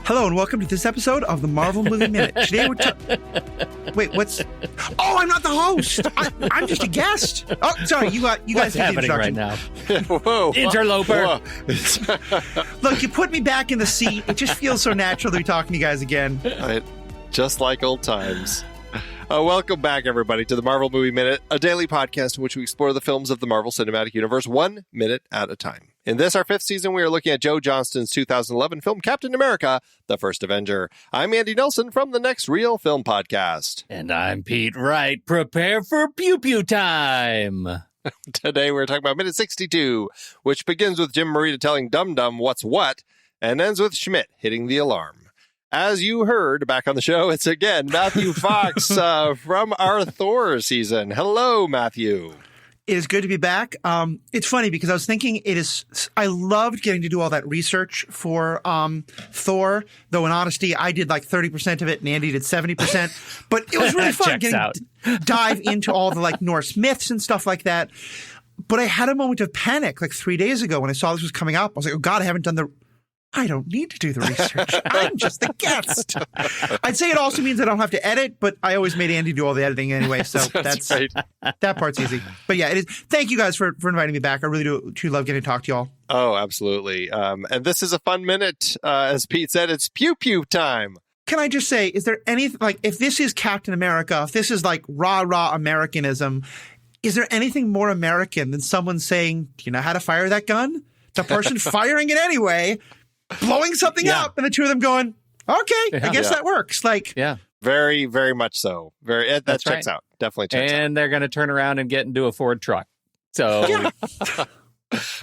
Hello and welcome to this episode of the Marvel Movie Minute. Today we're wait, what's? Oh, I'm not the host. I'm just a guest. Oh, sorry, you guys. What's happening right now? Whoa, interloper. Whoa. Look, you put me back in the seat. It just feels so natural to be talking to you guys again. Just like old times. Welcome back, everybody, to the Marvel Movie Minute, a daily podcast in which we explore the films of the Marvel Cinematic Universe 1 minute at a time. In this, our fifth season, we are looking at Joe Johnston's 2011 film Captain America, The First Avenger. I'm Andy Nelson from the Next Reel Film Podcast. And I'm Pete Wright. Prepare for Pew Pew time. Today, we're talking about minute 62, which begins with Jim Morita telling Dum Dum what's what, and ends with Schmidt hitting the alarm. As you heard back on the show, it's again Matthew Fox from our Thor season. Hello, Matthew. It is good to be back. It's funny because I was thinking I loved getting to do all that research for Thor, though in honesty, I did like 30% of it and Andy did 70%. But it was really fun getting to dive into all the like Norse myths and stuff like that. But I had a moment of panic like 3 days ago when I saw this was coming up. I was like, oh God, I don't need to do the research. I'm just the guest. I'd say it also means I don't have to edit, but I always made Andy do all the editing anyway, so that's right. That part's easy. But yeah, it is. Thank you guys for inviting me back. I really do love getting to talk to y'all. Oh, absolutely. And this is a fun minute. As Pete said, it's pew pew time. Can I just say, is there anything like if this is Captain America, if this is like rah Americanism, is there anything more American than someone saying, "Do you know how to fire that gun?" The person firing it anyway. Blowing something up, and the two of them going, okay, I guess that works. Like, very, very much so. That checks out. Definitely checks out. And they're going to turn around and get into a Ford truck. So,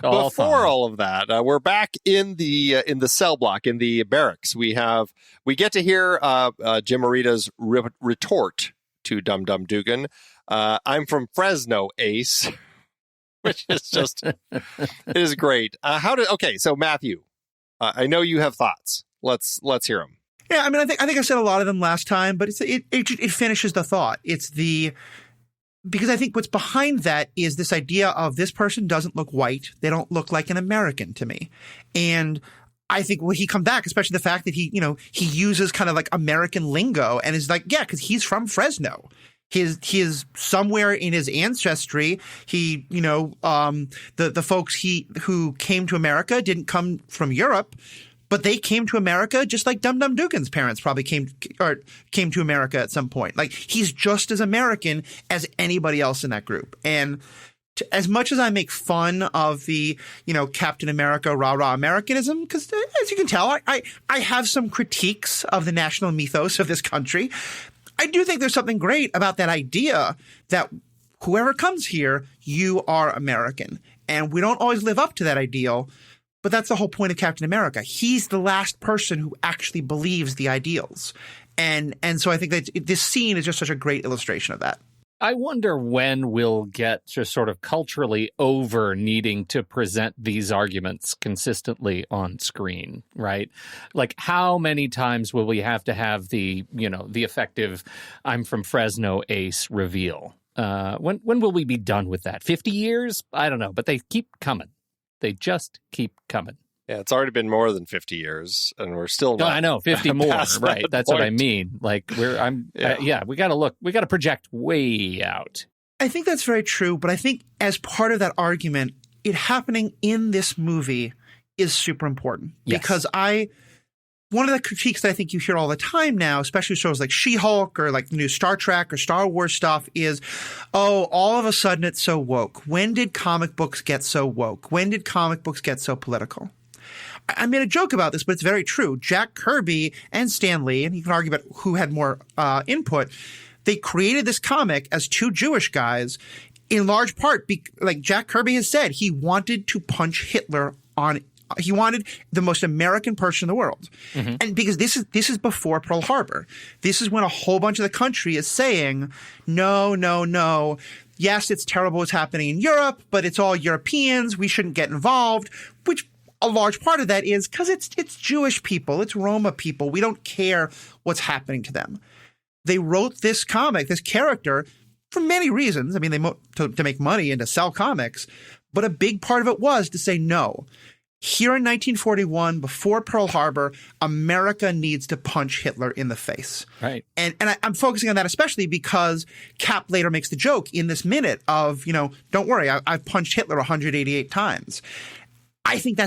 before all of that, we're back in the cell block in the barracks. We get to hear Jim Morita's retort to Dum Dum Dugan. I'm from Fresno, Ace, which is just it is great. So Matthew. I know you have thoughts. Let's hear them. Yeah, I mean, I think I said a lot of them last time, but it finishes the thought. Because I think what's behind that is this idea of this person doesn't look white. They don't look like an American to me. And I think when he come back, especially the fact that he uses kind of like American lingo and is like, yeah, because he's from Fresno. He is somewhere in his ancestry. The folks who came to America didn't come from Europe, but they came to America just like Dum Dum Dugan's parents probably came to America at some point. Like he's just as American as anybody else in that group. And as much as I make fun of the, Captain America, rah Americanism, because as you can tell, I have some critiques of the national mythos of this country. I do think there's something great about that idea that whoever comes here, you are American. And we don't always live up to that ideal, but that's the whole point of Captain America. He's the last person who actually believes the ideals. And so I think that this scene is just such a great illustration of that. I wonder when we'll get just sort of culturally over needing to present these arguments consistently on screen, right? Like how many times will we have to have the effective I'm from Fresno Ace reveal? When will we be done with that? 50 years? I don't know, but they keep coming. They just keep coming. Yeah, it's already been more than 50 years, and we're still not. I know, 50 more, right? That's point. What I mean. Like we got to project way out. I think that's very true, but I think as part of that argument, it happening in this movie is super important. Yes. Because one of the critiques that I think you hear all the time now, especially shows like She-Hulk or like the new Star Trek or Star Wars stuff is, all of a sudden it's so woke. When did comic books get so woke? When did comic books get so political? I made a joke about this, but it's very true. Jack Kirby and Stan Lee, and you can argue about who had more input, they created this comic as two Jewish guys in large part, like Jack Kirby has said, he wanted to punch Hitler he wanted the most American person in the world. Mm-hmm. And because this is before Pearl Harbor. This is when a whole bunch of the country is saying, no. Yes, it's terrible what's happening in Europe, but it's all Europeans. We shouldn't get involved, which a large part of that is because it's Jewish people. It's Roma people. We don't care what's happening to them. They wrote this comic, this character, for many reasons. I mean, to make money and to sell comics. But a big part of it was to say, no, here in 1941, before Pearl Harbor, America needs to punch Hitler in the face. Right. And I'm focusing on that especially because Cap later makes the joke in this minute of, don't worry, I've punched Hitler 188 times. I think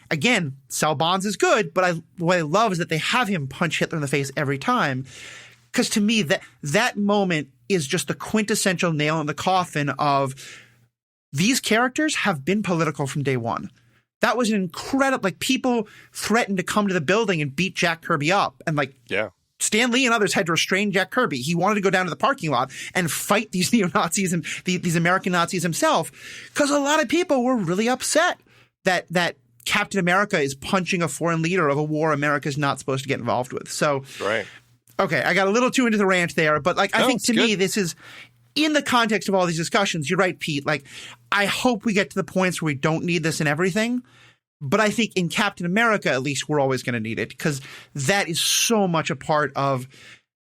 again, sell bonds is good, but what I love is that they have him punch Hitler in the face every time. Because to me, that moment is just the quintessential nail in the coffin of these characters have been political from day one. That was an incredible, people threatened to come to the building and beat Jack Kirby up. And Stan Lee and others had to restrain Jack Kirby. He wanted to go down to the parking lot and fight these neo-Nazis and these American Nazis himself, because a lot of people were really upset that Captain America is punching a foreign leader of a war America's not supposed to get involved with. So, right. Okay, I got a little too into the rant there, but I think to me this is, in the context of all these discussions, you're right, Pete. I hope we get to the points where we don't need this in everything. But I think in Captain America, at least, we're always going to need it, because that is so much a part of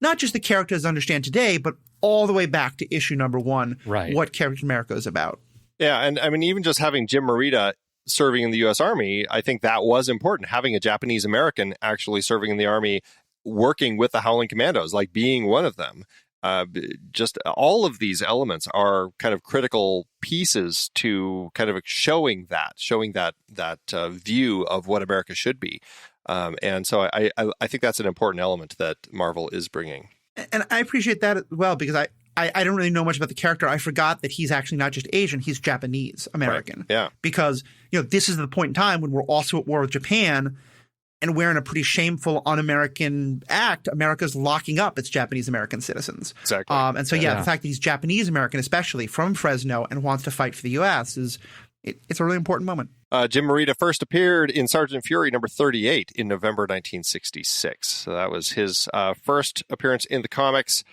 not just the characters understand today, but all the way back to issue number 1, right. What Captain America is about. Yeah, and I mean, even just having Jim Morita serving in the U.S. Army, I think that was important. Having a Japanese American actually serving in the Army, working with the Howling Commandos, being one of them. Just all of these elements are kind of critical pieces to kind of showing that view of what America should be. And so I think that's an important element that Marvel is bringing. And I appreciate that as well, because I don't really know much about the character. I forgot that he's actually not just Asian, he's Japanese American. Right. Yeah. Because, this is the point in time when we're also at war with Japan, and we're in a pretty shameful un-American act. America's locking up its Japanese American citizens. Exactly. And so, the fact that he's Japanese American, especially from Fresno, and wants to fight for the U.S. it's a really important moment. Jim Morita first appeared in Sergeant Fury number 38 in November 1966. So that was his first appearance in the comics.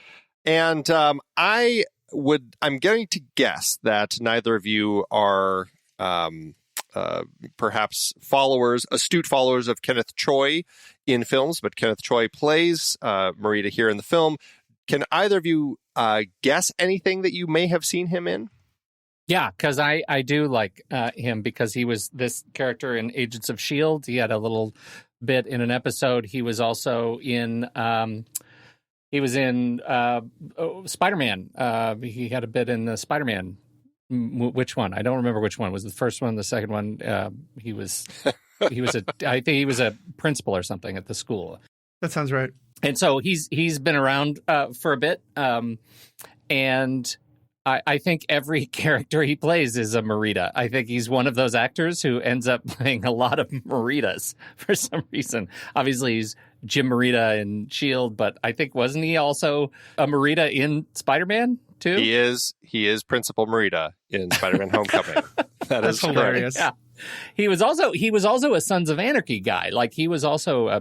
And I'm going to guess that neither of you are perhaps astute followers of Kenneth Choi in films, but Kenneth Choi plays Morita here in the film. Can either of you guess anything that you may have seen him in? Yeah, because I do like him, because he was this character in Agents of S.H.I.E.L.D. He had a little bit in an episode. He was also in Spider-Man. He had a bit in the Spider-Man. Which one? I don't remember which one. Was the first one, the second one? I think he was a principal or something at the school. That sounds right. And so he's been around for a bit. And I think every character he plays is a Morita. I think he's one of those actors who ends up playing a lot of Moritas for some reason. Obviously, he's Jim Morita in S.H.I.E.L.D., but I think, wasn't he also a Morita in Spider-Man too? He is Principal Morita in Spider-Man Homecoming. That's hilarious. Yeah. He was also a Sons of Anarchy guy. He was also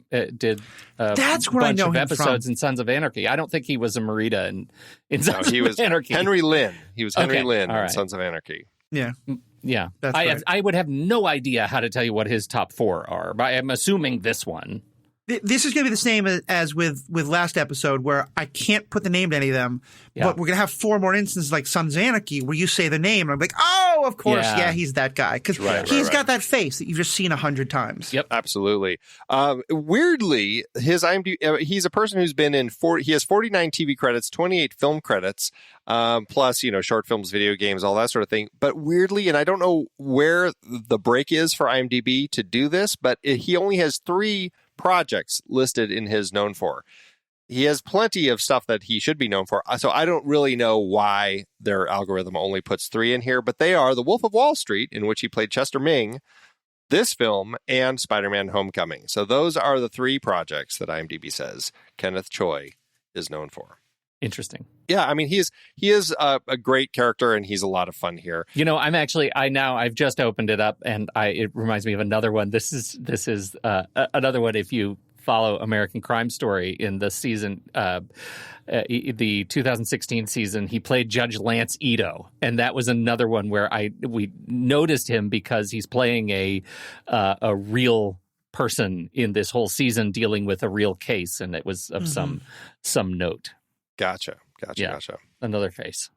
did that's where I know of him episodes from. in Sons of Anarchy. I don't think he was a Morita in Sons of Anarchy. Henry Lynn. He was Henry Lynn right. in Sons of Anarchy. Yeah. Yeah. That's right. I would have no idea how to tell you what his top 4 are, but I'm assuming this one. This is going to be the same as with last episode, where I can't put the name to any of them, but we're going to have 4 more instances like Sons of Anarchy where you say the name and I'm like, oh, of course, he's that guy. Because he's got that face that you've just seen 100 times. Yep. Absolutely. Weirdly, his IMDb, he's a person who's been in he has 49 TV credits, 28 film credits, plus, short films, video games, all that sort of thing. But weirdly, and I don't know where the break is for IMDb to do this, but he only has 3 projects listed in his known for. He has plenty of stuff that he should be known for. So I don't really know why their algorithm only puts 3 in here, but they are The Wolf of Wall Street, in which he played Chester Ming, this film, and Spider-Man Homecoming. So those are the 3 projects that IMDb says Kenneth Choi is known for. Interesting. Yeah, I mean, he is a great character, and he's a lot of fun here. I've just opened it up, and it reminds me of another one. This is another one. If you follow American Crime Story in the season, the 2016 season, he played Judge Lance Ito, and that was another one where we noticed him because he's playing a real person in this whole season, dealing with a real case, and it was of some note. Gotcha. Another face.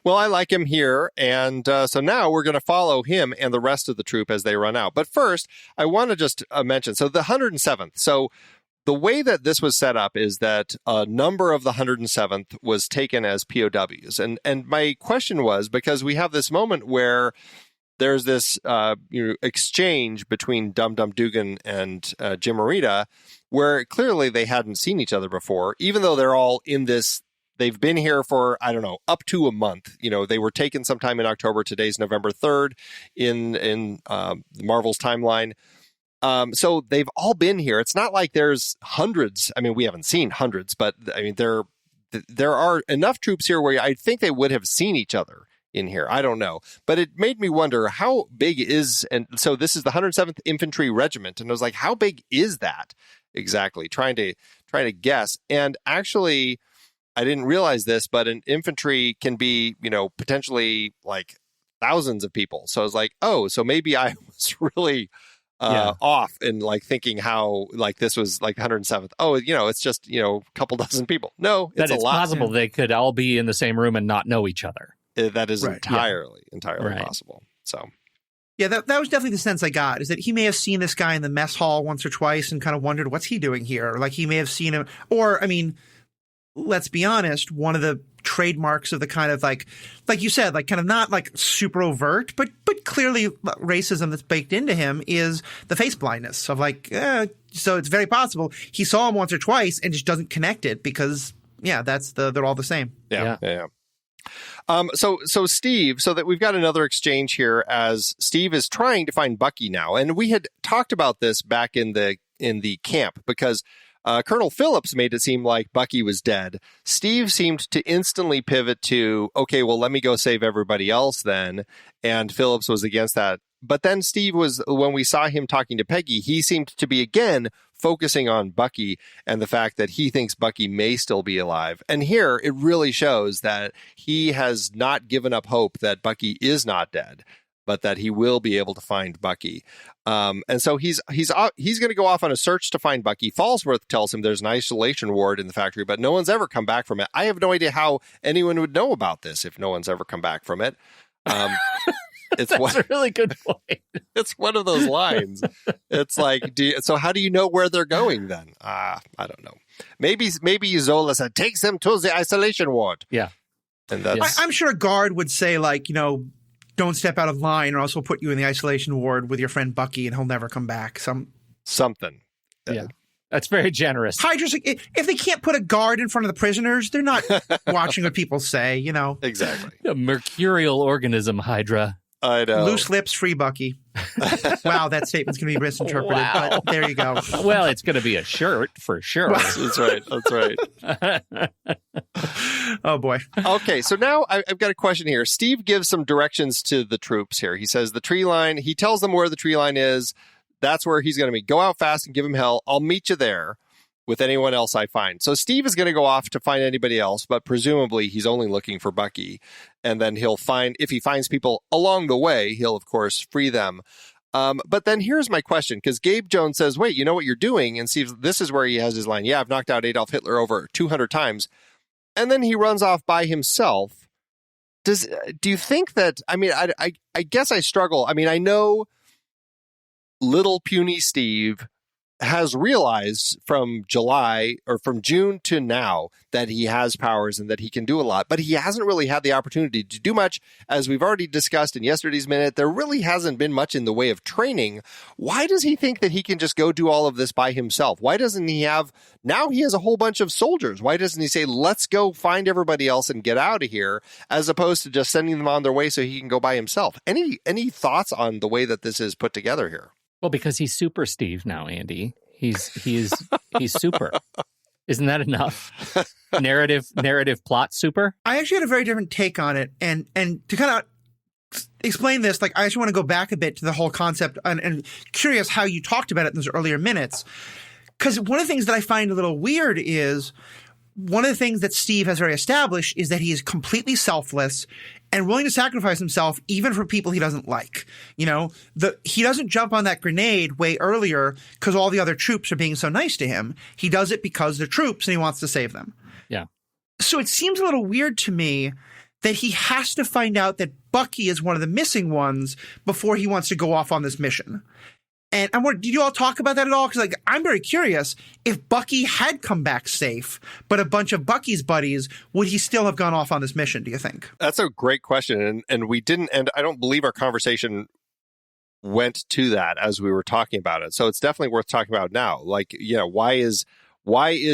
Well, I like him here, and so now we're going to follow him and the rest of the troop as they run out. But first, I want to just mention, so the 107th. So the way that this was set up is that a number of the 107th was taken as POWs. And my question was, because we have this moment where there's this exchange between Dum Dum Dugan and Jim Morita, where clearly they hadn't seen each other before, even though they're all in this. They've been here for, I don't know, up to a month. They were taken sometime in October. Today's November 3rd in Marvel's timeline. So they've all been here. It's not like there's hundreds. I mean, we haven't seen hundreds, but I mean, there are enough troops here where I think they would have seen each other in here. I don't know. But it made me wonder, how big is, and so this is the 107th Infantry Regiment. And I was like, how big is that exactly? Trying to guess. And actually, I didn't realize this, but an infantry can be, potentially like thousands of people. So I was like, oh, so maybe I was really off in like thinking how like this was like 107th. Oh, it's just, a couple dozen people. No, it's a lot. Possible they could all be in the same room and not know each other. That is entirely possible. So. Yeah, that was definitely the sense I got, is that he may have seen this guy in the mess hall once or twice and kind of wondered, what's he doing here? Like he may have seen him, or, I mean, let's be honest, one of the trademarks of the kind of like you said, like kind of not like super overt, but clearly racism that's baked into him is the face blindness of like, so it's very possible he saw him once or twice and just doesn't connect it because, they're all the same. Yeah. So Steve, so that we've got another exchange here as Steve is trying to find Bucky now. And we had talked about this back in the camp because Colonel Phillips made it seem like Bucky was dead. Steve seemed to instantly pivot to, okay, well, let me go save everybody else then. And Phillips was against that. But then Steve when we saw him talking to Peggy, he seemed to be again focusing on Bucky and the fact that he thinks Bucky may still be alive. And here it really shows that he has not given up hope that Bucky is not dead, but that he will be able to find Bucky. And so he's going to go off on a search to find Bucky. Fallsworth tells him there's an isolation ward in the factory, but no one's ever come back from it. I have no idea how anyone would know about this if no one's ever come back from it. That's a really good point. It's one of those lines. It's like, so how do you know where they're going then? I don't know. Maybe Zola said, takes them to the isolation ward. Yeah. And that's... I'm sure a guard would say, like, don't step out of line or else we'll put you in the isolation ward with your friend Bucky and he'll never come back. Something. Yeah. That's very generous. Hydra's, if they can't put a guard in front of the prisoners, they're not watching what people say, Exactly. A mercurial organism, Hydra. I know. Loose lips, free Bucky. Wow, that statement's going to be misinterpreted, but there you go. Well, it's going to be a shirt for sure. That's right. Oh, boy. Okay, so now I've got a question here. Steve gives some directions to the troops here. He says the tree line, he tells them where the tree line is. That's where he's going to be. Go out fast and give him hell. I'll meet you there with anyone else I find. So Steve is going to go off to find anybody else, but presumably he's only looking for Bucky. And then if he finds people along the way, he'll, of course, free them. But then here's my question, because Gabe Jones says, wait, you know what you're doing? And Steve, this is where he has his line. Yeah, I've knocked out Adolf Hitler over 200 times. And then he runs off by himself. Do you think that, I mean, I guess I struggle. I mean, I know little puny Steve has realized from June to now that he has powers and that he can do a lot, but he hasn't really had the opportunity to do much. As we've already discussed in yesterday's minute, there really hasn't been much in the way of training. Why does he think that he can just go do all of this by himself? Why doesn't he now he has a whole bunch of soldiers. Why doesn't he say, let's go find everybody else and get out of here, as opposed to just sending them on their way so he can go by himself? Any thoughts on the way that this is put together here? Well, because he's Super Steve now, Andy. He's super. Isn't that enough? Narrative plot super? I actually had a very different take on it. And to kind of explain this, like, I actually want to go back a bit to the whole concept and curious how you talked about it in those earlier minutes. Because one of the things that I find a little weird is one of the things that Steve has very established is that he is completely selfless and willing to sacrifice himself even for people he doesn't like. He doesn't jump on that grenade way earlier because all the other troops are being so nice to him. He does it because they're troops and he wants to save them. Yeah. So it seems a little weird to me that he has to find out that Bucky is one of the missing ones before he wants to go off on this mission. And did you all talk about that at all? Because I'm very curious, if Bucky had come back safe, but a bunch of Bucky's buddies, would he still have gone off on this mission, do you think? That's a great question. And we didn't, and I don't believe our conversation went to that as we were talking about it. So it's definitely worth talking about now. Like, why is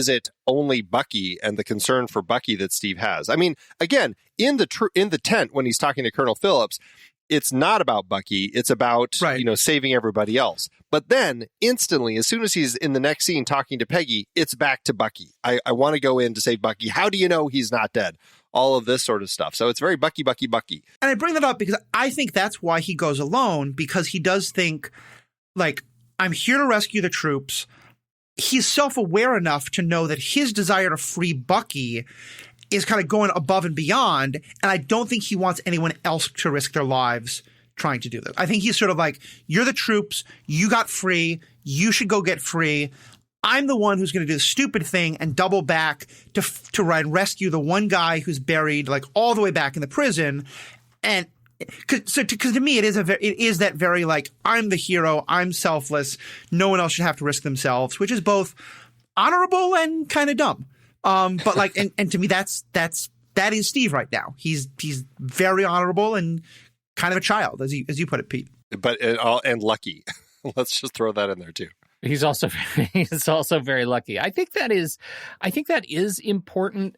it only Bucky and the concern for Bucky that Steve has? I mean, again, in the tent when he's talking to Colonel Phillips, it's not about Bucky. It's about, saving everybody else. But then instantly, as soon as he's in the next scene talking to Peggy, it's back to Bucky. I want to go in to save Bucky. How do you know he's not dead? All of this sort of stuff. So it's very Bucky, Bucky, Bucky. And I bring that up because I think that's why he goes alone, because he does think, like, I'm here to rescue the troops. He's self-aware enough to know that his desire to free Bucky is kind of going above and beyond, and I don't think he wants anyone else to risk their lives trying to do this. I think he's sort of like, you're the troops, you got free, you should go get free. I'm the one who's going to do the stupid thing and double back to try and rescue the one guy who's buried like all the way back in the prison. And because to me, it is that very like, I'm the hero, I'm selfless, no one else should have to risk themselves, which is both honorable and kind of dumb. But like, and to me, that is Steve right now. He's very honorable and kind of a child, as you put it, Pete. But and lucky. Let's just throw that in there too. He's also very lucky. I think that is important.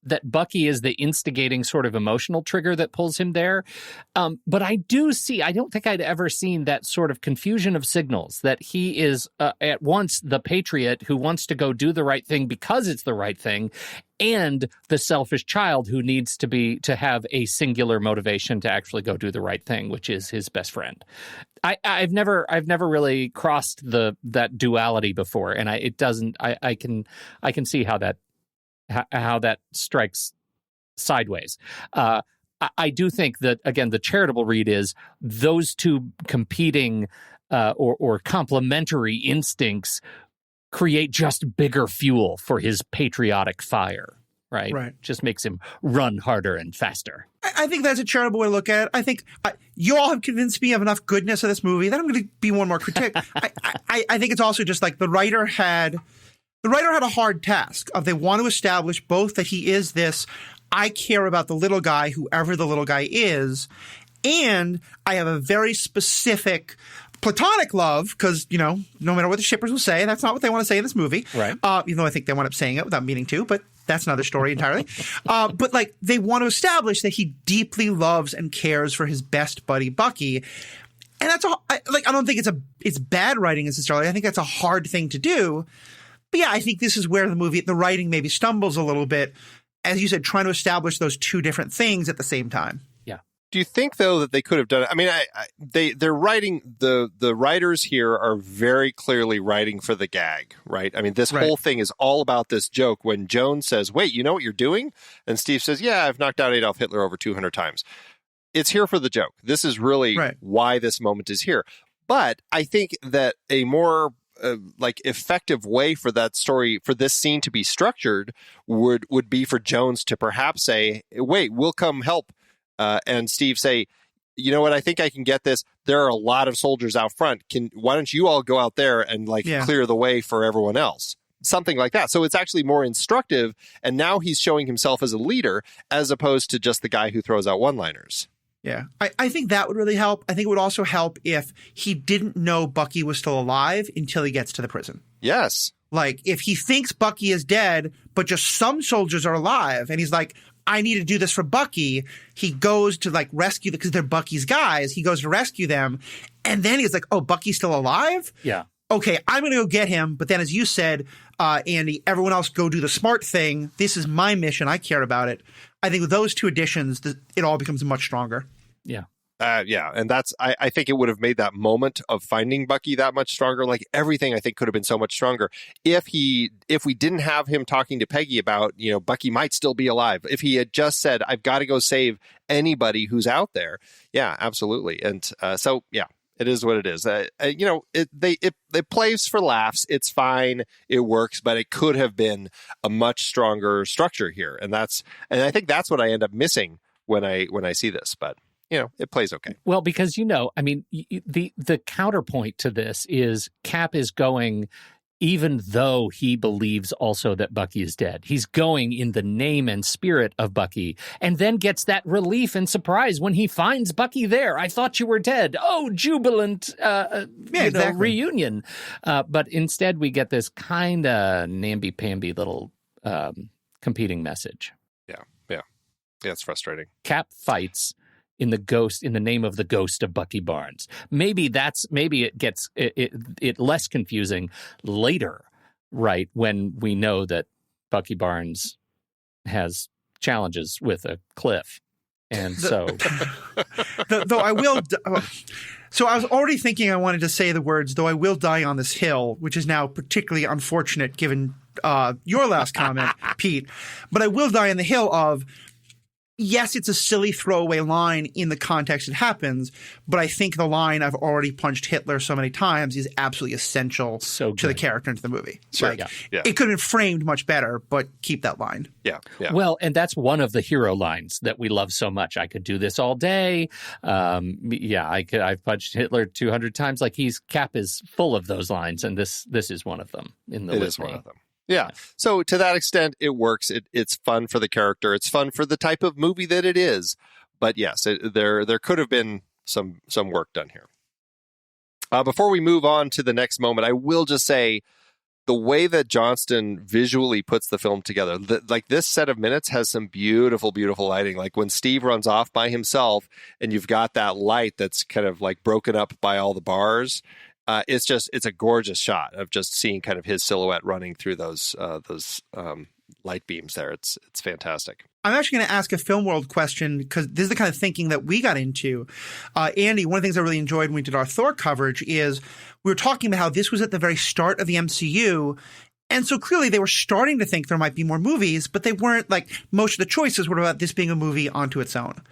That Bucky is the instigating sort of emotional trigger that pulls him there. But I don't think I'd ever seen that sort of confusion of signals, that he is at once the patriot who wants to go do the right thing because it's the right thing, and the selfish child who needs to have a singular motivation to actually go do the right thing, which is his best friend. I've never really crossed that duality before, and I can see how that strikes sideways. I do think that, again, the charitable read is those two competing or complementary instincts create just bigger fuel for his patriotic fire, right? Right. Just makes him run harder and faster. I think that's a charitable way to look at it. I think you all have convinced me of enough goodness of this movie that I'm going to be one more critic. I think it's also just like the writer had a hard task of, they want to establish both that he is this, I care about the little guy, whoever the little guy is, and I have a very specific platonic love, because, no matter what the shippers will say, that's not what they want to say in this movie. Right. Even though I think they wind up saying it without meaning to, but that's another story entirely. But like, they want to establish that he deeply loves and cares for his best buddy, Bucky. And that's I don't think it's bad writing necessarily. I think that's a hard thing to do. But yeah, I think this is where the writing maybe stumbles a little bit, as you said, trying to establish those two different things at the same time. Yeah. Do you think, though, that they could have done it? I mean, they're writing, the writers here are very clearly writing for the gag, right? I mean, this whole thing is all about this joke when Jones says, wait, you know what you're doing? And Steve says, yeah, I've knocked out Adolf Hitler over 200 times. It's here for the joke. This is really why this moment is here. But I think that a more effective way for that story, for this scene to be structured, would be for Jones to perhaps say, wait, we'll come help. And Steve say, you know what, I think I can get this. There are a lot of soldiers out front. Why don't you all go out there and clear the way for everyone else? Something like that. So it's actually more instructive. And now he's showing himself as a leader, as opposed to just the guy who throws out one-liners. Yeah, I think that would really help. I think it would also help if he didn't know Bucky was still alive until he gets to the prison. Yes. Like, if he thinks Bucky is dead, but just some soldiers are alive, and he's like, I need to do this for Bucky. He goes to rescue them because they're Bucky's guys. He goes to rescue them. And then he's like, oh, Bucky's still alive? Yeah. Okay, I'm going to go get him. But then, as you said, Andy, everyone else go do the smart thing. This is my mission. I care about it. I think with those two additions, it all becomes much stronger. Yeah. Yeah. And that's, I think it would have made that moment of finding Bucky that much stronger. Like, everything I think could have been so much stronger if we didn't have him talking to Peggy about, Bucky might still be alive. If he had just said, I've got to go save anybody who's out there. Yeah, absolutely. And so, yeah, It is what it is. It plays for laughs. It's fine. It works, but it could have been a much stronger structure here, and I think that's what I end up missing when I see this. But it plays okay. Well, because I mean, the counterpoint to this is Cap is going. Even though he believes also that Bucky is dead, he's going in the name and spirit of Bucky, and then gets that relief and surprise when he finds Bucky there. I thought you were dead. Oh, jubilant reunion. But instead, we get this kind of namby-pamby little competing message. Yeah, it's frustrating. Cap fights in the name of the ghost of Bucky Barnes. Maybe it gets it less confusing later, right? When we know that Bucky Barnes has challenges with a cliff, and though I will. So I was already thinking I wanted to say the words, though I will die on this hill, which is now particularly unfortunate given your last comment, Pete. But I will die on the hill of. Yes, it's a silly throwaway line in the context it happens, but I think the line "I've already punched Hitler so many times" is absolutely essential to the character and to the movie. Sure. It could have been framed much better, but keep that line. Yeah. Well, and that's one of the hero lines that we love so much. I could do this all day. I've punched Hitler 200 times. Like Cap is full of those lines, and this is one of them in the litany. It is one of them. Yeah. So to that extent, it works. It's fun for the character. It's fun for the type of movie that it is. But yes, there could have been some work done here. Before we move on to the next moment, I will just say the way that Johnston visually puts the film together, this set of minutes has some beautiful, beautiful lighting. Like when Steve runs off by himself and you've got that light that's kind of like broken up by all the bars. It's a gorgeous shot of just seeing kind of his silhouette running through those light beams there. It's fantastic. I'm actually going to ask a film world question because this is the kind of thinking that we got into. Andy, one of the things I really enjoyed when we did our Thor coverage is we were talking about how this was at the very start of the MCU. And so clearly they were starting to think there might be more movies, but they weren't like most of the choices were about this being a movie onto its own.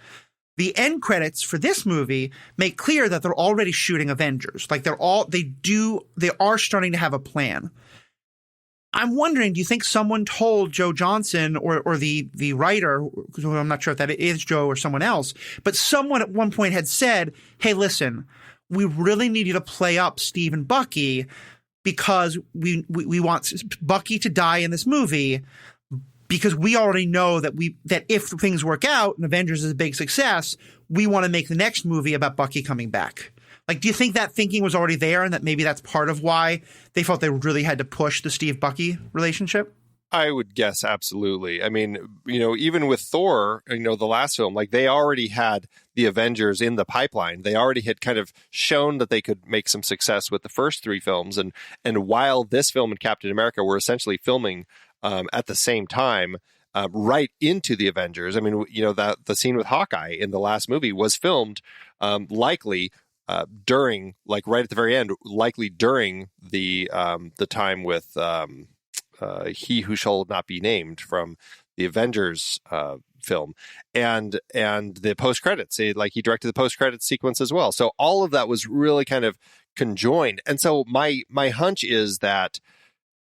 The end credits for this movie make clear that they're already shooting Avengers. Like they are starting to have a plan. I'm wondering, do you think someone told Joe Johnson or the writer, I'm not sure if that is Joe or someone else, but someone at one point had said, hey, listen, we really need you to play up Steve and Bucky because we want Bucky to die in this movie. Because we already know that if things work out and Avengers is a big success, we want to make the next movie about Bucky coming back. Like, do you think that thinking was already there and that maybe that's part of why they felt they really had to push the Steve-Bucky relationship? I would guess absolutely. I mean, even with Thor, the last film, like they already had the Avengers in the pipeline. They already had kind of shown that they could make some success with the first three films. And while this film and Captain America were essentially filming at the same time, right into the Avengers. I mean, that the scene with Hawkeye in the last movie was filmed likely during, like right at the very end, likely during the time with He Who Shall Not Be Named from the Avengers film, and the post credits. Like he directed the post credits sequence as well. So all of that was really kind of conjoined. And so my hunch is that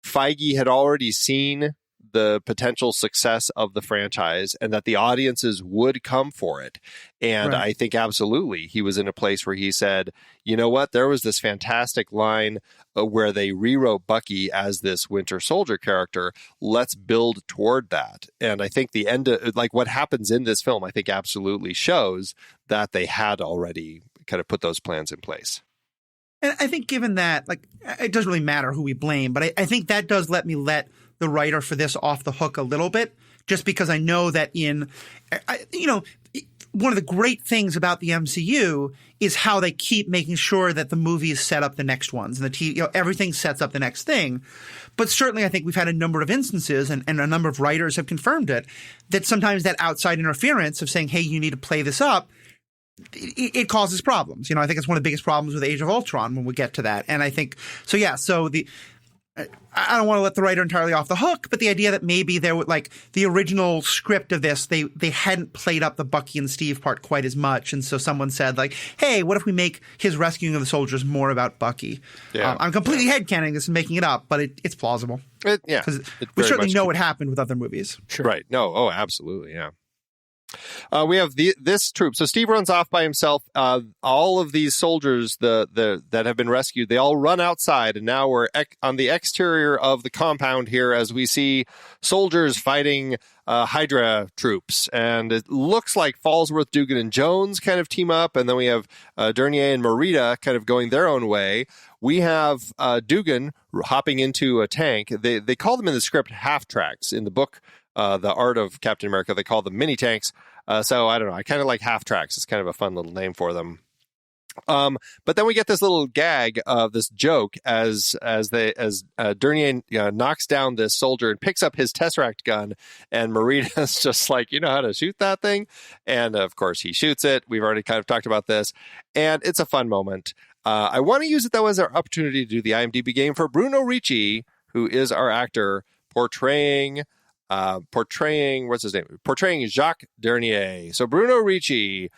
Feige had already seen the potential success of the franchise and that the audiences would come for it. And right. I think absolutely he was in a place where he said, you know what, there was this fantastic line where they rewrote Bucky as this Winter Soldier character. Let's build toward that. And I think the end of, like what happens in this film, I think absolutely shows that they had already kind of put those plans in place. And I think given that, like, it doesn't really matter who we blame, but I think that does let me let the writer for this off the hook a little bit, just because I know that one of the great things about the MCU is how they keep making sure that the movies set up the next ones and everything sets up the next thing. But certainly I think we've had a number of instances and a number of writers have confirmed it, that sometimes that outside interference of saying, hey, you need to play this up, it causes problems. I think it's one of the biggest problems with Age of Ultron when we get to that. And I think, so I don't want to let the writer entirely off the hook, but the idea that maybe there would, like, the original script of this, they hadn't played up the Bucky and Steve part quite as much. And so someone said, like, hey, what if we make his rescuing of the soldiers more about Bucky? Yeah. I'm completely headcanoning this and making it up, but it's plausible. Because we certainly know what happened with other movies. Sure. Right. No. Oh, absolutely. Yeah. We have this troop. So Steve runs off by himself. All of these soldiers that have been rescued, they all run outside, and now we're on the exterior of the compound here as we see soldiers fighting Hydra troops. And it looks like Fallsworth, Dugan, and Jones kind of team up, and then we have Dernier and Morita kind of going their own way. We have Dugan hopping into a tank. They call them in the script half-tracks. In the book, The Art of Captain America, they call them mini tanks. So I don't know. I kind of like half tracks. It's kind of a fun little name for them. But then we get this little gag of this joke as Dernier knocks down this soldier and picks up his Tesseract gun, and Morita's just like, you know how to shoot that thing? And of course he shoots it. We've already kind of talked about this, and it's a fun moment. I want to use it though as our opportunity to do the IMDb game for Bruno Ricci, who is our actor portraying what's his name? Portraying Jacques Dernier. So Bruno Ricci,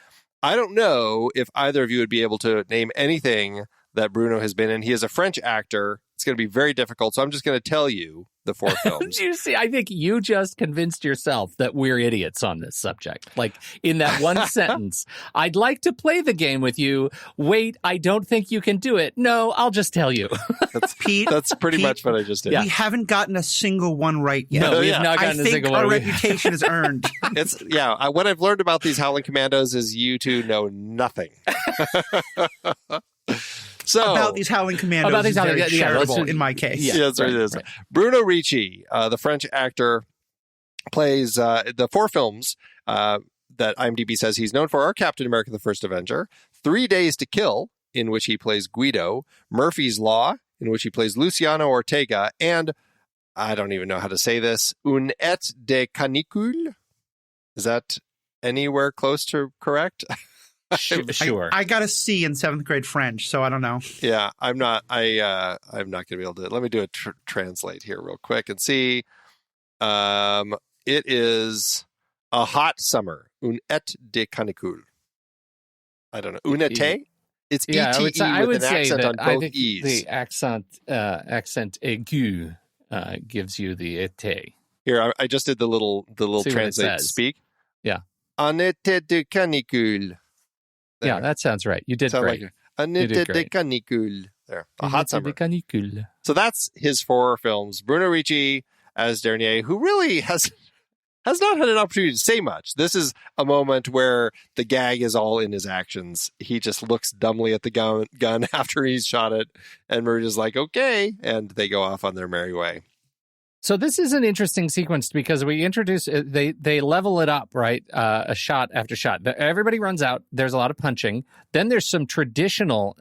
I don't know if either of you would be able to name anything that Bruno has been in. He is a French actor. It's going to be very difficult, so I'm just going to tell you the 4 films. You see, I think you just convinced yourself that we're idiots on this subject. Like, in that one sentence, I'd like to play the game with you. Wait, I don't think you can do it. No, I'll just tell you. That's pretty much what I just did. We haven't gotten a single one right yet. No, we have not gotten a single one. I think our reputation is earned. What I've learned about these Howling Commandos is you two know nothing. So, about these Howling Commandos is very charitable in my case. Yes, it is. Right. Bruno Ricci, the French actor, plays the 4 films that IMDb says he's known for are Captain America: The First Avenger, 3 Days to Kill, in which he plays Guido, Murphy's Law, in which he plays Luciano Ortega, and I don't even know how to say this, Un et de canicule. Is that anywhere close to correct? Sure. I got a C in 7th grade French, so I don't know. Yeah, I'm not going to be able to. Let me do a translate here real quick and see. It is a hot summer. Un et de canicule. I don't know. Un été? It's E-T-E with an accent on both E's. The accent aigu gives you the été. Here, I just did the little translate speak. Yeah. Un été de canicule. There. Yeah, that sounds right. You did great. Un été de canicule. There. A hot summer. Canicule. So that's his 4 films. Bruno Ricci as Dernier, who really has not had an opportunity to say much. This is a moment where the gag is all in his actions. He just looks dumbly at the gun after he's shot it, and Morita's like, okay, and they go off on their merry way. So this is an interesting sequence because we introduce they level it up, right? A shot after shot. Everybody runs out. There's a lot of punching. Then there's some traditional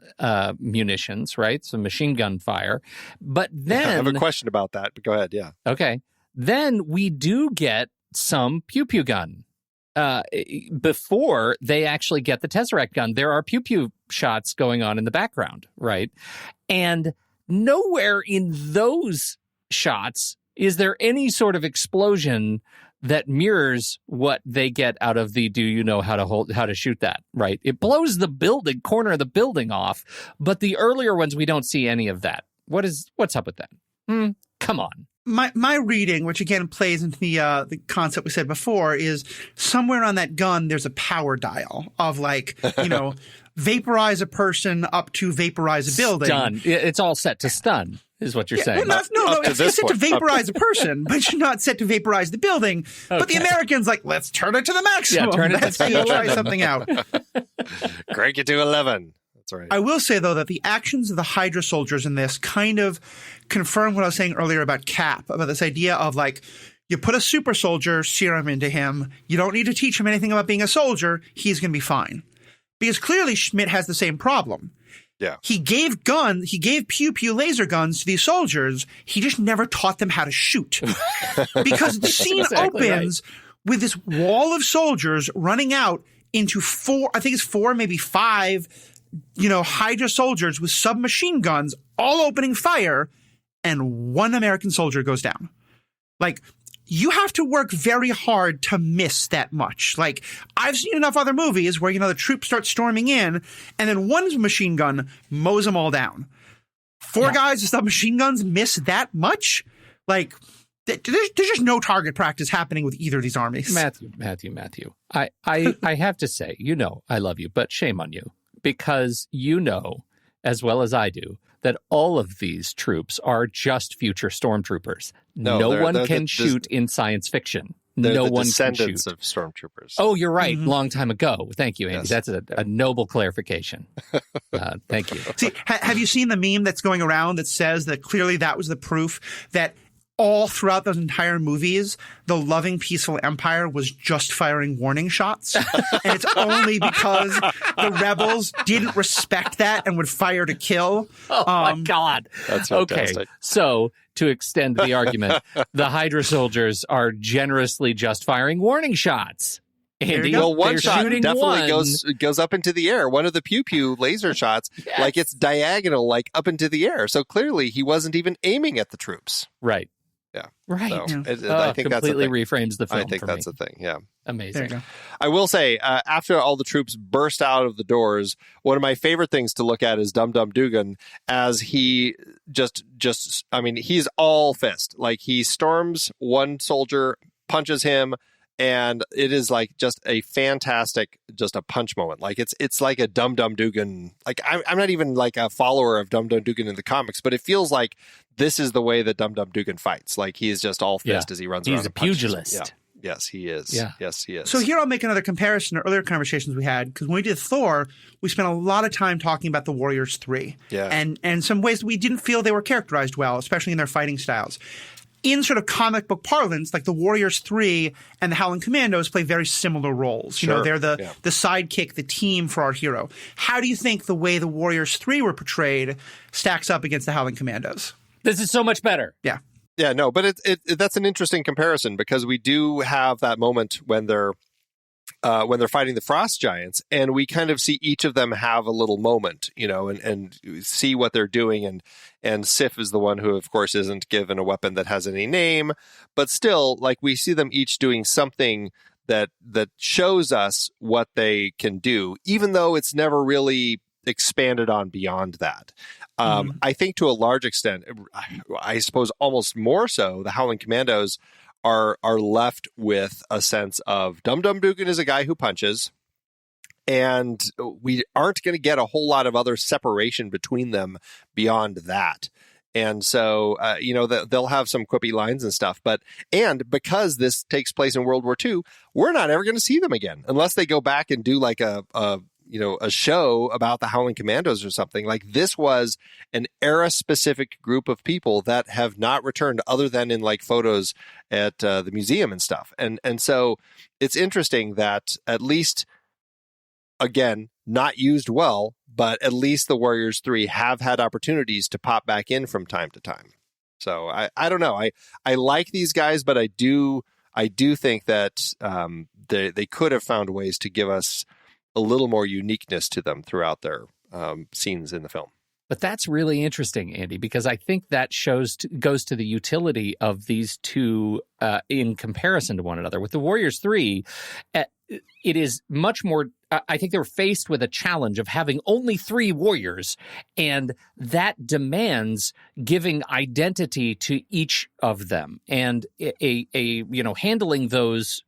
munitions, right? Some machine gun fire. But then I have a question about that. But go ahead. Yeah. Okay. Then we do get some pew pew gun. Before they actually get the Tesseract gun, there are pew pew shots going on in the background, right? And nowhere in those shots is there any sort of explosion that mirrors what they get out of the do you know how to shoot that, right? It blows the corner of the building off, but the earlier ones we don't see any of that. What's up with that? Come on. My reading, which again plays into the concept we said before, is somewhere on that gun there's a power dial of vaporize a person up to vaporize a building. Stun. It's all set to stun, is what you're saying. No, it's set to vaporize a person, but you're not set to vaporize the building. Okay. But the Americans let's turn it to the maximum. Yeah, turn it That's how you try something out. Crank it to 11. That's right. I will say, though, that the actions of the Hydra soldiers in this kind of confirm what I was saying earlier about Cap, about this idea of you put a super soldier serum into him. You don't need to teach him anything about being a soldier. He's going to be fine. Because clearly Schmidt has the same problem. Yeah. He gave pew-pew laser guns to these soldiers. He just never taught them how to shoot. Because the scene opens with this wall of soldiers running out into 4, maybe 5, Hydra soldiers with submachine guns all opening fire. and one American soldier goes down. Like, you have to work very hard to miss that much. Like, I've seen enough other movies where, the troops start storming in, and then one machine gun mows them all down. Four guys with submachine guns miss that much? Like, there's just no target practice happening with either of these armies. Matthew. I have to say, I love you, but shame on you. Because as well as I do, that all of these troops are just future stormtroopers. No one can shoot in science fiction. No one can shoot. Descendants of stormtroopers. Oh, you're right. Long time ago. Thank you, Andy. Yes. That's a noble clarification. Thank you. See, have you seen the meme that's going around that says that clearly that was the proof that all throughout those entire movies, the loving, peaceful Empire was just firing warning shots. And it's only because the rebels didn't respect that and would fire to kill. Oh, my God. That's fantastic. Okay, so to extend the argument, the Hydra soldiers are generously just firing warning shots. Andy, well, one shot definitely one. goes up into the air. One of the pew-pew laser shots, like it's diagonal, like up into the air. So clearly he wasn't even aiming at the troops. Right. Yeah. Right. So I think that's completely reframes the film. I think that's the thing. Yeah. Amazing. There you go. I will say, after all the troops burst out of the doors, one of my favorite things to look at is Dum Dum Dugan as he he's all fist. Like, he storms one soldier, punches him, and it is like just a fantastic, just a punch moment. Like, it's like a Dum Dum Dugan. Like, I'm not even like a follower of Dum Dum Dugan in the comics, but it feels like this is the way that Dum Dum Dugan fights. Like, he is just all fist as he runs around. He's a pugilist. Yeah. Yes, he is. Yeah. Yes, he is. So here I'll make another comparison to earlier conversations we had, because when we did Thor, we spent a lot of time talking about the Warriors 3. Yeah. And some ways we didn't feel they were characterized well, especially in their fighting styles. In sort of comic book parlance, like the Warriors 3 and the Howling Commandos play very similar roles. Sure. They're the sidekick, the team for our hero. How do you think the way the Warriors 3 were portrayed stacks up against the Howling Commandos? This is so much better. Yeah. Yeah, no, but that's an interesting comparison, because we do have that moment when they're fighting the Frost Giants, and we kind of see each of them have a little moment, and see what they're doing. And Sif is the one who, of course, isn't given a weapon that has any name, but still, like, we see them each doing something that shows us what they can do, even though it's never really expanded on beyond that. I think to a large extent, I suppose almost more so, the Howling Commandos are left with a sense of Dum Dum Dugan is a guy who punches, and we aren't going to get a whole lot of other separation between them beyond that. And so, they'll have some quippy lines and stuff, and because this takes place in World War II, we're not ever going to see them again unless they go back and do like a show about the Howling Commandos or something. Like, this was an era-specific group of people that have not returned other than in like photos at the museum and stuff. And so it's interesting that, at least, again, not used well, but at least the Warriors 3 have had opportunities to pop back in from time to time. So I don't know. I like these guys, but I do think that they could have found ways to give us a little more uniqueness to them throughout their scenes in the film. But that's really interesting, Andy, because I think that goes to the utility of these two in comparison to one another. With the Warriors 3, it is much more. I think they're faced with a challenge of having only 3 warriors, and that demands giving identity to each of them, and handling those.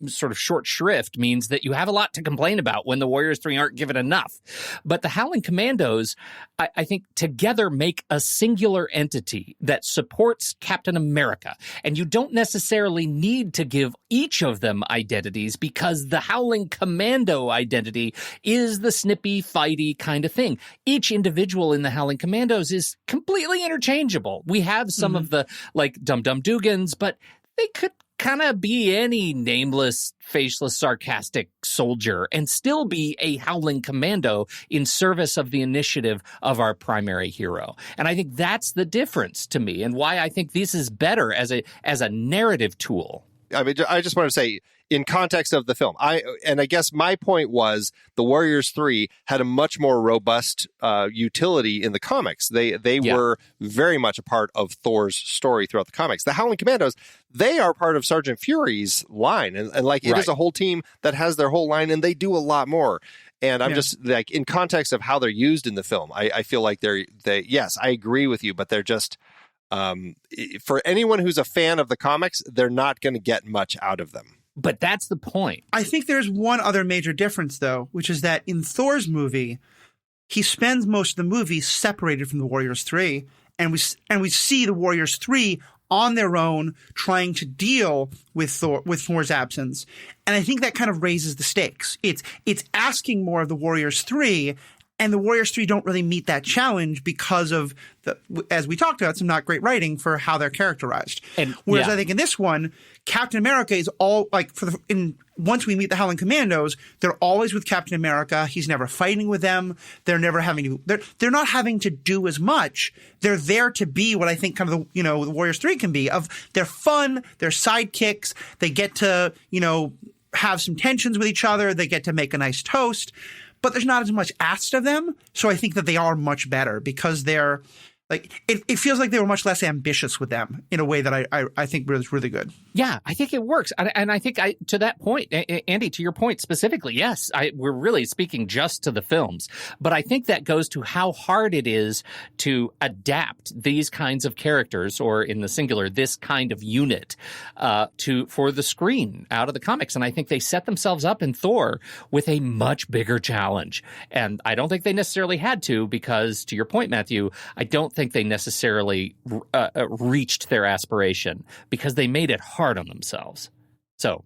Sort of short shrift means that you have a lot to complain about when the Warriors 3 aren't given enough. But the Howling Commandos, I think, together make a singular entity that supports Captain America. And you don't necessarily need to give each of them identities, because the Howling Commando identity is the snippy, fighty kind of thing. Each individual in the Howling Commandos is completely interchangeable. We have some of the, like, Dum Dum Dugans, but they could kind of be any nameless, faceless, sarcastic soldier and still be a Howling Commando in service of the initiative of our primary hero. And I think that's the difference to me, and why I think this is better as a narrative tool. I mean, I just want to say, in context of the film. I guess my point was the Warriors 3 had a much more robust utility in the comics. They were very much a part of Thor's story throughout the comics. The Howling Commandos, they are part of Sergeant Fury's line, and like it is a whole team that has their whole line, and they do a lot more. And I'm just like, in context of how they're used in the film, I feel like yes, I agree with you, but they're just, for anyone who's a fan of the comics, they're not going to get much out of them. But that's the point. I think there's one other major difference, though, which is that in Thor's movie, he spends most of the movie separated from the Warriors 3, and we see the Warriors 3 on their own trying to deal with Thor's absence. And I think that kind of raises the stakes. It's asking more of the Warriors 3, and the Warriors 3 don't really meet that challenge because of, as we talked about, some not great writing for how they're characterized. Whereas I think in this one, Captain America is all like once we meet the Howling Commandos, they're always with Captain America. He's never fighting with them. They're never they're not having to do as much. They're there to be what I think kind of the Warriors 3 can be. They're fun, they're sidekicks. They get to, have some tensions with each other. They get to make a nice toast. But there's not as much asked of them. So I think that they are much better because they're like, it feels like they were much less ambitious with them in a way that I think was really good. Yeah, I think it works. And I think to that point, Andy, to your point specifically, yes, we're really speaking just to the films. But I think that goes to how hard it is to adapt these kinds of characters, or in the singular, this kind of unit, for the screen out of the comics. And I think they set themselves up in Thor with a much bigger challenge. And I don't think they necessarily had to, because to your point, Matthew, I don't think they necessarily reached their aspiration because they made it hard on themselves. So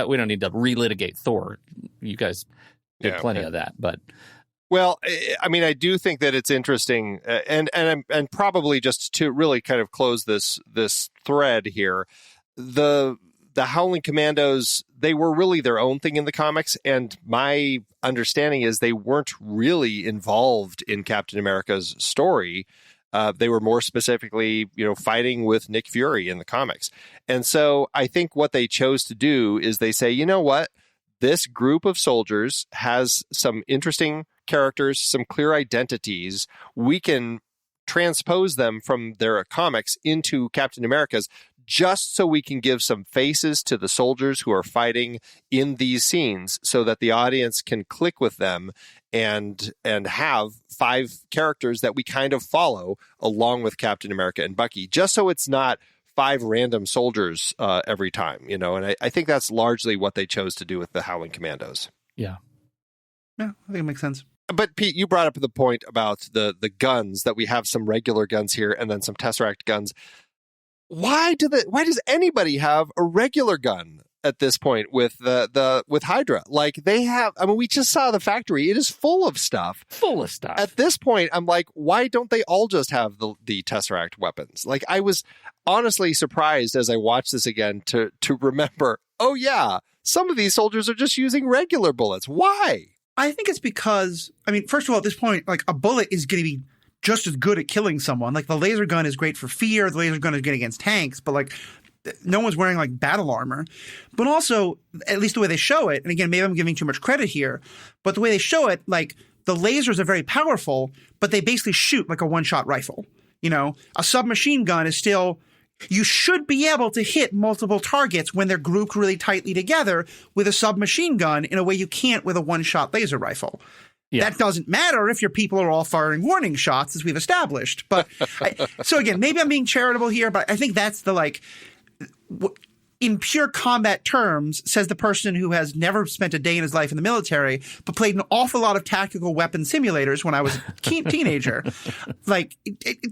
we don't need to relitigate Thor. You guys did plenty of that, but. Well, I mean, I do think that it's interesting, and probably just to really kind of close this thread here, the Howling Commandos, they were really their own thing in the comics, and my understanding is they weren't really involved in Captain America's story. They were more specifically, fighting with Nick Fury in the comics. And so I think what they chose to do is they say, you know what? This group of soldiers has some interesting characters, some clear identities. We can transpose them from their comics into Captain America's, just so we can give some faces to the soldiers who are fighting in these scenes so that the audience can click with them and have 5 characters that we kind of follow along with Captain America and Bucky, just so it's not 5 random soldiers every time, and I think that's largely what they chose to do with the Howling Commandos. Yeah, I think it makes sense. But Pete, you brought up the point about the guns, that we have some regular guns here and then some Tesseract guns. Why does anybody have a regular gun at this point with with Hydra? Like, they have, I mean, we just saw the factory. It is full of stuff. At this point, I'm like, why don't they all just have the Tesseract weapons? Like, I was honestly surprised as I watched this again to remember, oh yeah, some of these soldiers are just using regular bullets. Why? I think it's because, I mean, first of all, at this point, like, a bullet is going to be just as good at killing someone. Like, the laser gun is great for fear. The laser gun is good against tanks, but like, no one's wearing like battle armor. But also, at least the way they show it, and again, maybe I'm giving too much credit here, but the way they show it, like, the lasers are very powerful, but they basically shoot like a one-shot rifle. A submachine gun is still, you should be able to hit multiple targets when they're grouped really tightly together with a submachine gun in a way you can't with a one-shot laser rifle. Yeah. That doesn't matter if your people are all firing warning shots, as we've established. But so again, maybe I'm being charitable here, but I think that's the, like, in pure combat terms, says the person who has never spent a day in his life in the military, but played an awful lot of tactical weapon simulators when I was a teenager. Like,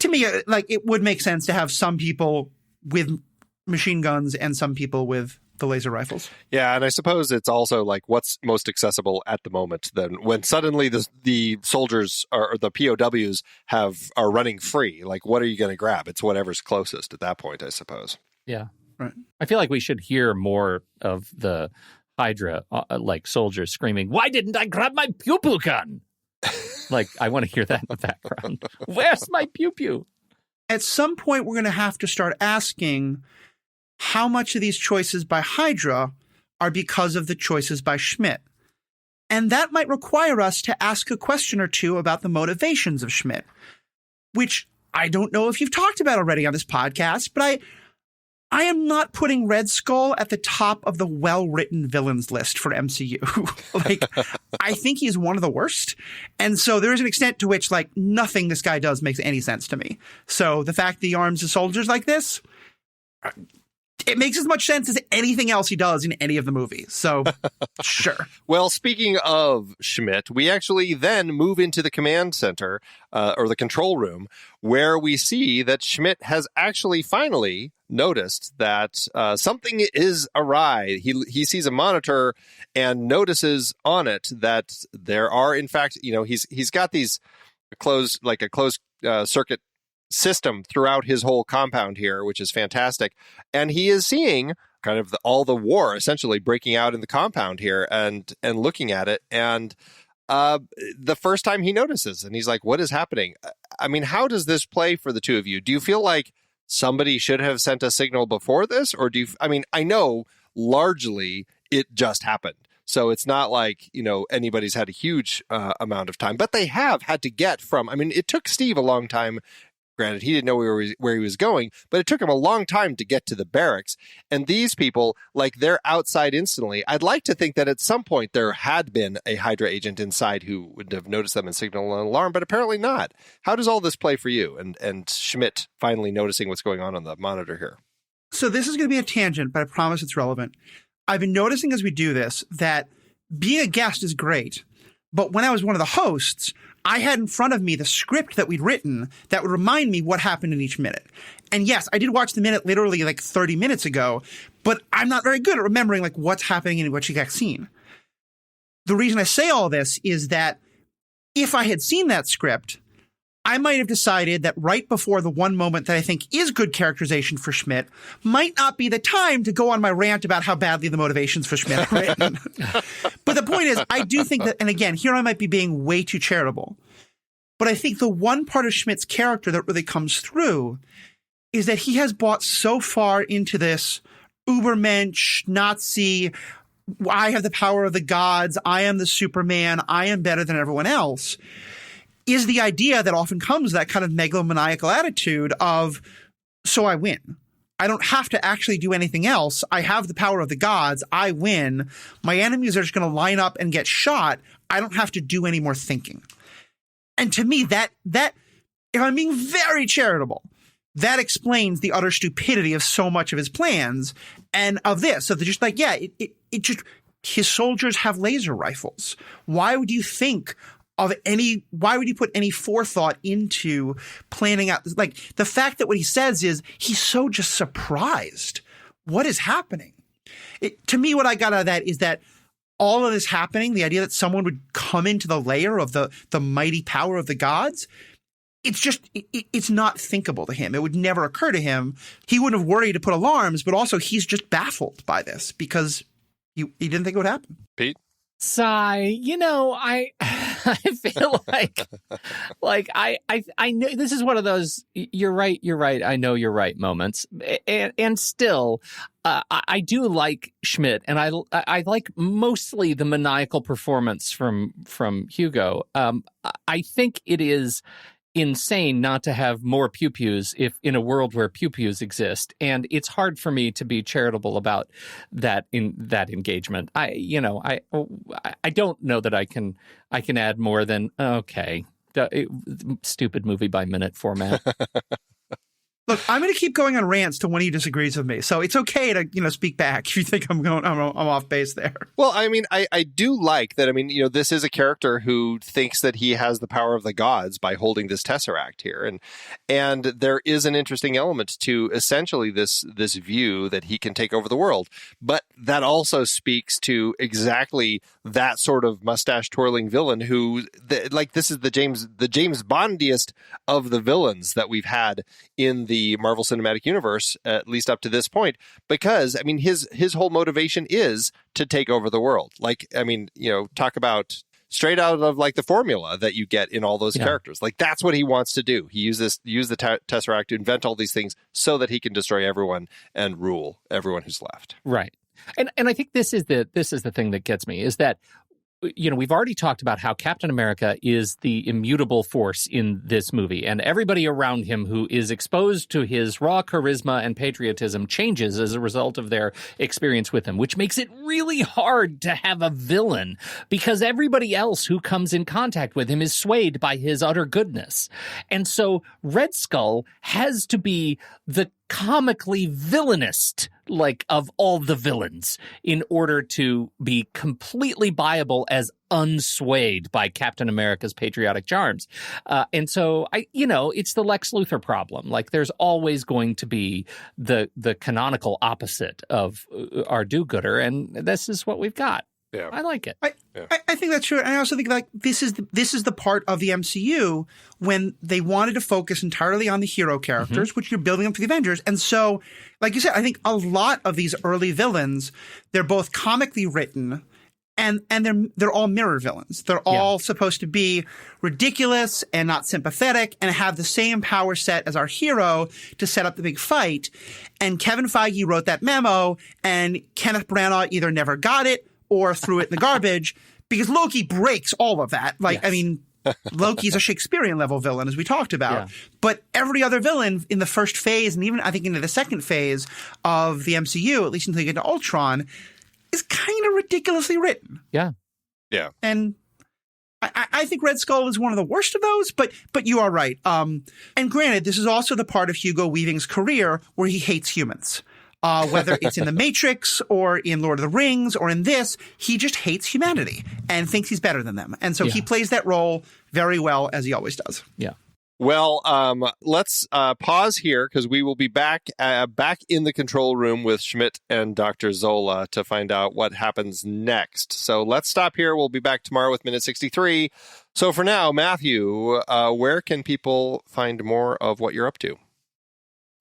to me, like, it would make sense to have some people with machine guns and some people with the laser rifles. Yeah, and I suppose it's also like what's most accessible at the moment. Then when suddenly the soldiers or the POWs are running free, like, what are you going to grab? It's whatever's closest at that point, I suppose. Yeah, right. I feel like we should hear more of the Hydra like soldiers screaming, "Why didn't I grab my pew pew gun?" Like, I want to hear that in the background. Where's my pew pew? At some point, we're going to have to start asking how much of these choices by Hydra are because of the choices by Schmidt. And that might require us to ask a question or two about the motivations of Schmidt, which I don't know if you've talked about already on this podcast, but I am not putting Red Skull at the top of the well-written villains list for MCU. Like, I think he's one of the worst. And so there is an extent to which, like, nothing this guy does makes any sense to me. So the fact that he arms his soldiers like this, it makes as much sense as anything else he does in any of the movies. So, sure. Well, speaking of Schmidt, we actually then move into the command center, or the control room, where we see that Schmidt has actually finally noticed that something is awry. He sees a monitor and notices on it that there are, in fact, he's got these closed circuit system throughout his whole compound here, which is fantastic. And he is seeing kind of all the war essentially breaking out in the compound here and looking at it. And the first time he notices, and he's like, what is happening? I mean, how does this play for the two of you? Do you feel like somebody should have sent a signal before this? Or I know largely it just happened. So it's not like, anybody's had a huge amount of time, but they have had to get from, it took Steve a long time. Granted, he didn't know where he was going, but it took him a long time to get to the barracks. And these people, like, they're outside instantly. I'd like to think that at some point there had been a Hydra agent inside who would have noticed them and signaled an alarm, but apparently not. How does all this play for you? And Schmidt finally noticing what's going on the monitor here. So this is going to be a tangent, but I promise it's relevant. I've been noticing as we do this that being a guest is great, but when I was one of the hosts, I had in front of me the script that we'd written that would remind me what happened in each minute. And yes, I did watch the minute literally like 30 minutes ago, but I'm not very good at remembering like what's happening in which exact scene. The reason I say all this is that if I had seen that script, I might have decided that right before the one moment that I think is good characterization for Schmidt might not be the time to go on my rant about how badly the motivations for Schmidt are written. But the point is, I do think that, and again, here I might be being way too charitable, but I think the one part of Schmidt's character that really comes through is that he has bought so far into this Ubermensch, Nazi, I have the power of the gods, I am the Superman, I am better than everyone else, is the idea that often comes, that kind of megalomaniacal attitude of, so I win. I don't have to actually do anything else. I have the power of the gods. I win. My enemies are just going to line up and get shot. I don't have to do any more thinking. And to me, that if I'm being very charitable, that explains the utter stupidity of so much of his plans and of this. So they're just like, yeah, it just, his soldiers have laser rifles. Why would you think why would you put any forethought into planning out? Like, the fact that what he says is he's so just surprised. What is happening? To me, what I got out of that is that all of this happening, the idea that someone would come into the layer of the mighty power of the gods, it's not thinkable to him. It would never occur to him. He wouldn't have worried to put alarms, but also he's just baffled by this because he didn't think it would happen. Pete? Sigh. I feel like I know this is one of those you're right, I know you're right moments. And still, I do like Schmidt, and I like mostly the maniacal performance from Hugo. I think it is insane not to have more pew-pews if in a world where pew-pews exist, and it's hard for me to be charitable about that in that engagement. I don't know that I can add more than okay, stupid movie by minute format. Look, I'm going to keep going on rants till one of you disagrees with me. So it's okay to, speak back if you think I'm off base there. Well, I do like that. This is a character who thinks that he has the power of the gods by holding this Tesseract here. And there is an interesting element to essentially this view that he can take over the world. But that also speaks to exactly that sort of mustache twirling villain who, this is the James Bondiest of the villains that we've had in the Marvel Cinematic Universe, at least up to this point, because his whole motivation is to take over the world. Talk about straight out of the formula that you get in all those characters. That's what he wants to do. He use the Tesseract to invent all these things so that he can destroy everyone and rule everyone who's left. Right. And I think this is the thing that gets me, is that, you know, we've already talked about how Captain America is the immutable force in this movie, and everybody around him who is exposed to his raw charisma and patriotism changes as a result of their experience with him, which makes it really hard to have a villain because everybody else who comes in contact with him is swayed by his utter goodness. And so Red Skull has to be the comically villainest, like, of all the villains in order to be completely viable as unswayed by Captain America's patriotic charms. And so it's the Lex Luthor problem. Like, there's always going to be the canonical opposite of our do-gooder, and this is what we've got. Yeah. I like it. I think that's true. And I also think, like, this is the part of the MCU when they wanted to focus entirely on the hero characters, which you're building up for the Avengers. And so, like you said, I think a lot of these early villains, they're both comically written and they're all mirror villains. They're all supposed to be ridiculous and not sympathetic and have the same power set as our hero to set up the big fight. And Kevin Feige wrote that memo, and Kenneth Branagh either never got it or threw it in the garbage, because Loki breaks all of that. Like, I mean, Loki's a Shakespearean level villain, as we talked about. Yeah. But every other villain in the first phase, and even I think into the second phase of the MCU, at least until you get to Ultron, is kind of ridiculously written. Yeah. Yeah. And I think Red Skull is one of the worst of those, but you are right. And granted, this is also the part of Hugo Weaving's career where he hates humans. Whether it's in The Matrix or in Lord of the Rings or in this, he just hates humanity and thinks he's better than them. And so he plays that role very well, as he always does. Yeah. Well, let's pause here because we will be back in the control room with Schmidt and Dr. Zola to find out what happens next. So let's stop here. We'll be back tomorrow with Minute 63. So for now, Matthew, where can people find more of what you're up to?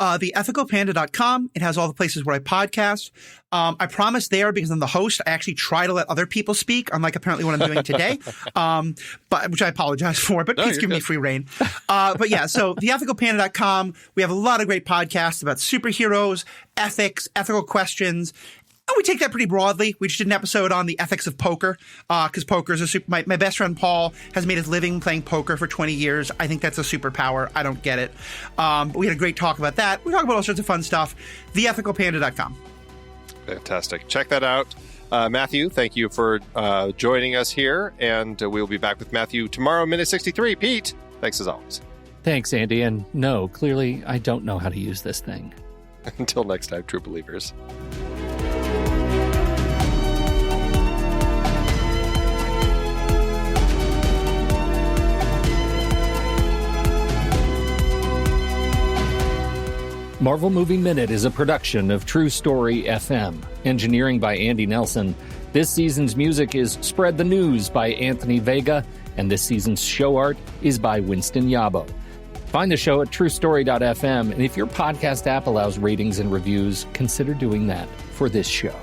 TheEthicalPanda.com. It has all the places where I podcast. I promise there, because I'm the host, I actually try to let other people speak, unlike apparently what I'm doing today, but which I apologize for, but please give me free reign. But yeah, so TheEthicalPanda.com. We have a lot of great podcasts about superheroes, ethics, ethical questions. And we take that pretty broadly. We just did an episode on the ethics of poker, because poker is my best friend Paul has made his living playing poker for 20 years. I think that's a superpower. I don't get it. But we had a great talk about that. We talk about all sorts of fun stuff. TheEthicalPanda.com. Fantastic. Check that out. Matthew, thank you for joining us here. And we'll be back with Matthew tomorrow, Minute 63. Pete, thanks as always. Thanks, Andy. And no, clearly I don't know how to use this thing. Until next time, true believers. Marvel Movie Minute is a production of True Story FM. Engineering by Andy Nelson. This season's music is Spread the News by Anthony Vega, and this season's show art is by Winston Yabo. Find the show at truestory.fm, and if your podcast app allows ratings and reviews, consider doing that for this show.